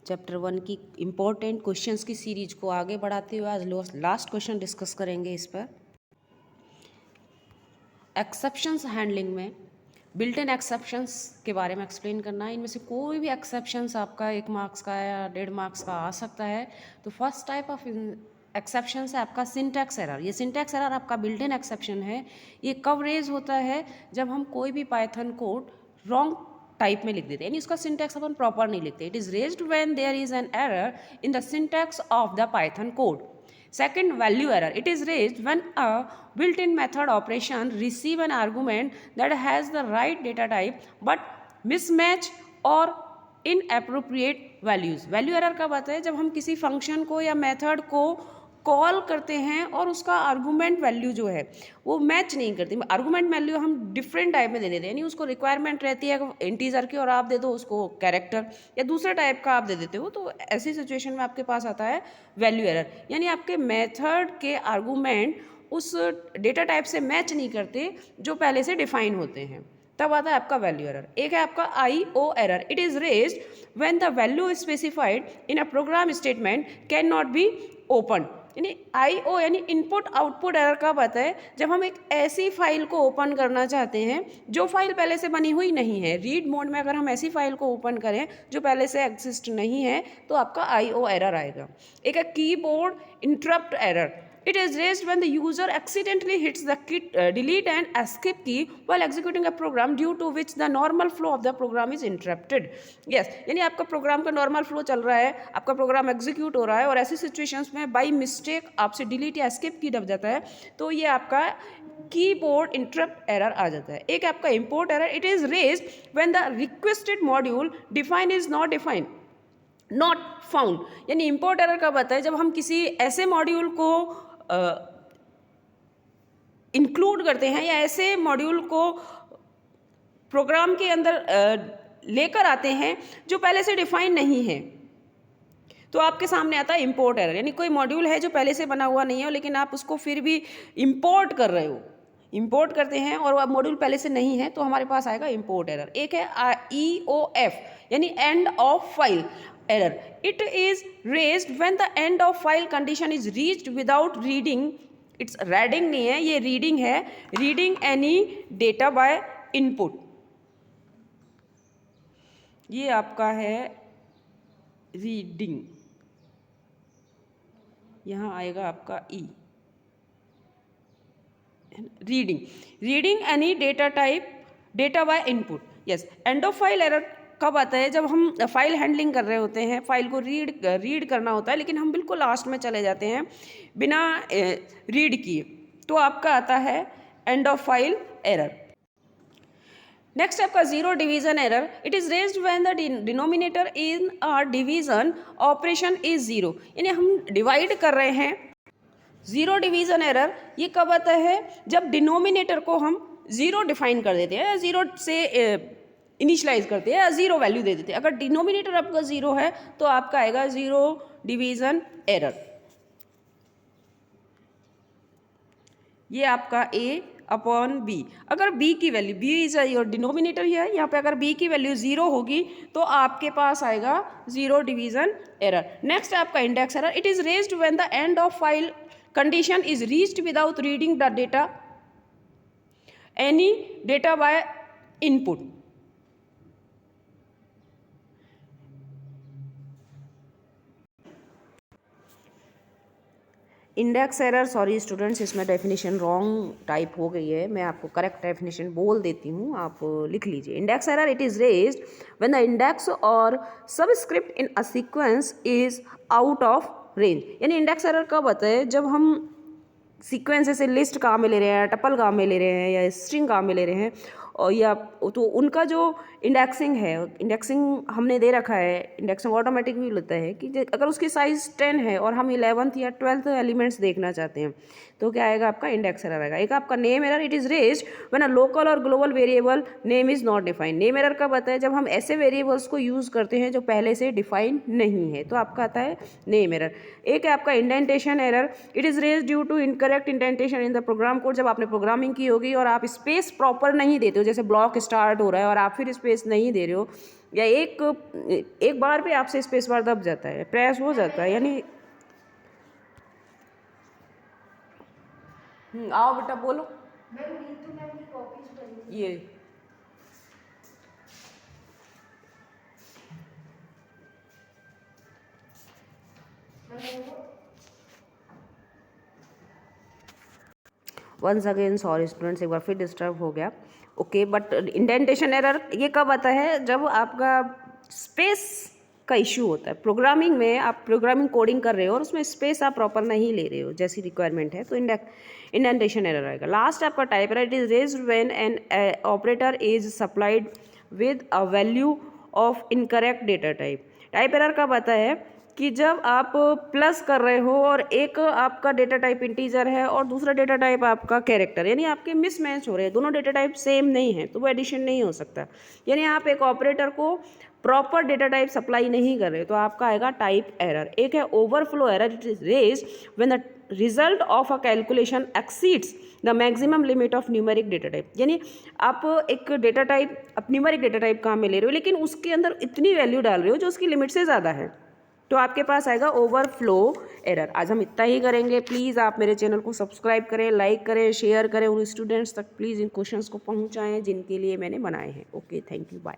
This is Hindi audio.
चैप्टर 1 की इम्पोर्टेंट क्वेश्चंस की सीरीज को आगे बढ़ाते हुए आज लास्ट क्वेश्चन डिस्कस करेंगे इस पर। एक्सेप्शंस हैंडलिंग में बिल्ट इन एक्सेप्शंस के बारे में एक्सप्लेन करना है। इनमें से कोई भी एक्सेप्शंस आपका 1 मार्क्स का या 1.5 मार्क्स का आ सकता है। तो फर्स्ट टाइप ऑफ एक्सेप्शन है आपका सिंटैक्स एरर। ये सिंटैक्स एरर आपका बिल्ट इन एक्सेप्शन है। ये कब रेज होता है? जब हम कोई भी पाइथन कोड रॉन्ग टाइप में लिख देते हैं, यानी उसका सिंटैक्स अपन प्रॉपर नहीं लिखते। It is raised when there is an error in the syntax of the Python code. Second, value error. It is raised when a built-in method operation receive an argument that has the right data type but mismatch or inappropriate values. Value error कब आता है? जब हम किसी फंक्शन को या मेथड को कॉल करते हैं और उसका आर्गूमेंट वैल्यू जो है वो मैच नहीं करती। आर्गूमेंट वैल्यू हम डिफरेंट टाइप में दे देते हैं, यानी उसको रिक्वायरमेंट रहती है इंटीजर की और आप दे दो उसको कैरेक्टर या दूसरे टाइप का आप दे देते हो। तो ऐसी सिचुएशन में आपके पास आता है वैल्यू एरर, यानी आपके मेथड के आर्गूमेंट उस डेटा टाइप से मैच नहीं करते जो पहले से डिफाइन होते हैं, तब आता है आपका वैल्यू एरर। एक है आपका IO error. It is raised when the value specified in a program statement can not be open. यानी IO यानी इनपुट आउटपुट एरर कब आता है? जब हम एक ऐसी फाइल को ओपन करना चाहते हैं जो फाइल पहले से बनी हुई नहीं है। रीड मोड में अगर हम ऐसी फाइल को ओपन करें जो पहले से एग्जिस्ट नहीं है तो आपका IO एरर आएगा। एक है keyboard interrupt error. It is raised when the user accidentally hits the delete and escape key while executing a program, due to which the normal flow of the program is interrupted. Yes, यानी आपका प्रोग्राम का नॉर्मल फ्लो चल रहा है, आपका प्रोग्राम एग्जीक्यूट हो रहा है और ऐसी सिचुएशंस में बाई मिस्टेक आपसे डिलीट या एस्केप की दब जाता है तो ये आपका कीबोर्ड इंटरप्ट एरर आ जाता है। एक आपका import error. It is raised when the requested module define is not defined not found. यानी इंपोर्ट एरर कब आता है? जब हम किसी ऐसे मॉड्यूल को इंक्लूड करते हैं या ऐसे मॉड्यूल को प्रोग्राम के अंदर लेकर आते हैं जो पहले से डिफाइन नहीं है, तो आपके सामने आता है इंपोर्ट एरर। यानी कोई मॉड्यूल है जो पहले से बना हुआ नहीं है लेकिन आप उसको फिर भी इंपोर्ट कर रहे हो, इंपोर्ट करते हैं और वह मॉड्यूल पहले से नहीं है तो हमारे पास आएगा इंपोर्ट एरर। एक है EOF यानी and of file error. It is raised when the end of file condition is reached without reading. It's reading नहीं है, ये reading है, reading any data by input. ये आपका है reading, यहाँ आएगा आपका E. reading any data type data by input. Yes, end of file error कब आता है? जब हम फाइल हैंडलिंग कर रहे होते हैं, फाइल को रीड करना होता है लेकिन हम बिल्कुल लास्ट में चले जाते हैं बिना रीड किए, तो आपका आता है end of file error. Next आपका zero division error. It is raised when the denominator in a division operation is zero. यानी हम डिवाइड कर रहे हैं। जीरो डिवीजन एरर ये कब आता है? जब डिनोमिनेटर को हम जीरो डिफाइन कर देते हैं, जीरो से इनिशलाइज करते हैं या जीरो वैल्यू दे देते हैं। अगर डिनोमिनेटर आपका जीरो है तो आपका आएगा जीरो डिवीजन एरर। ये आपका A/B। अगर B की value, B is your denominator है, यहाँ पे अगर B की वैल्यू जीरो होगी तो आपके पास आएगा जीरो डिवीजन एरर। नेक्स्ट आपका index error. It is raised when the end of file condition is reached without reading the data any data by input. Index error, sorry students, इसमें डेफिनेशन रॉन्ग टाइप हो गई है, मैं आपको करेक्ट डेफिनेशन बोल देती हूँ, आप लिख लीजिए। Index error. It is raised when the index or subscript in a sequence is out of range. यानी इंडेक्स एरर कब आता है? जब हम सीक्वेंस जैसे लिस्ट काम में ले रहे हैं, टपल काम में ले रहे हैं या स्ट्रिंग काम में ले रहे हैं और या तो उनका जो इंडेक्सिंग है, इंडेक्सिंग हमने दे रखा है, इंडेक्सिंग ऑटोमेटिक भी लेता है कि अगर उसकी साइज 10 है और हम 11th या 12th एलिमेंट्स देखना चाहते हैं तो क्या आएगा? आपका इंडेक्स एरर आएगा। एक आपका name error. It is raised when a local or global variable name is not defined. Name error कब आता है? जब हम ऐसे वेरिएबल्स को यूज़ करते हैं जो पहले से डिफाइन नहीं है, तो आपका आता है नेम एरर। एक है आपका indentation error. It is raised due to incorrect indentation in the program code. जब आपने प्रोग्रामिंग की होगी और आप स्पेस प्रॉपर नहीं देते हो, हो, जैसे ब्लॉक स्टार्ट हो रहा है और आप फिर स्पेस नहीं दे रहे हो, या एक बार पे आपसे स्पेस बार दब जाता है, प्रेस हो जाता है, यानी आओ बेटा बोलो। ये 1 अगेन सॉरी स्टूडेंट्स, एक बार फिर डिस्टर्ब हो गया। ओके, बट इंडेंटेशन एरर ये कब आता है? जब आपका स्पेस का इशू होता है। प्रोग्रामिंग में आप प्रोग्रामिंग कोडिंग कर रहे हो और उसमें स्पेस आप प्रॉपर नहीं ले रहे हो जैसी रिक्वायरमेंट है, तो इंडेंटेशन एरर आएगा। लास्ट आपका type error is raised when an operator is supplied with a value of incorrect data type. Type error कब आता है? कि जब आप प्लस कर रहे हो और एक आपका डेटा टाइप इंटीजर है और दूसरा डेटा टाइप आपका कैरेक्टर, यानी आपके मिसमैच हो रहे हैं, दोनों डेटा टाइप सेम नहीं है, तो वो एडिशन नहीं हो सकता। यानी आप एक ऑपरेटर को प्रॉपर डेटा टाइप सप्लाई नहीं कर रहे, तो आपका आएगा टाइप एरर। एक है overflow error, it is raised when the result of a calculation exceeds the maximum limit of numeric data type. यानी आप एक डेटा टाइप, आप न्यूमेरिक डेटा टाइप काम में ले रहे हो, लेकिन उसके अंदर इतनी वैल्यू डाल रहे हो जो उसकी लिमिट से ज़्यादा है, तो आपके पास आएगा ओवरफ्लो एरर। आज हम इतना ही करेंगे। प्लीज़ आप मेरे चैनल को सब्सक्राइब करें, लाइक करें, शेयर करें, उन स्टूडेंट्स तक प्लीज़ इन क्वेश्चंस को पहुंचाएं जिनके लिए मैंने बनाए हैं। Okay, thank you, bye.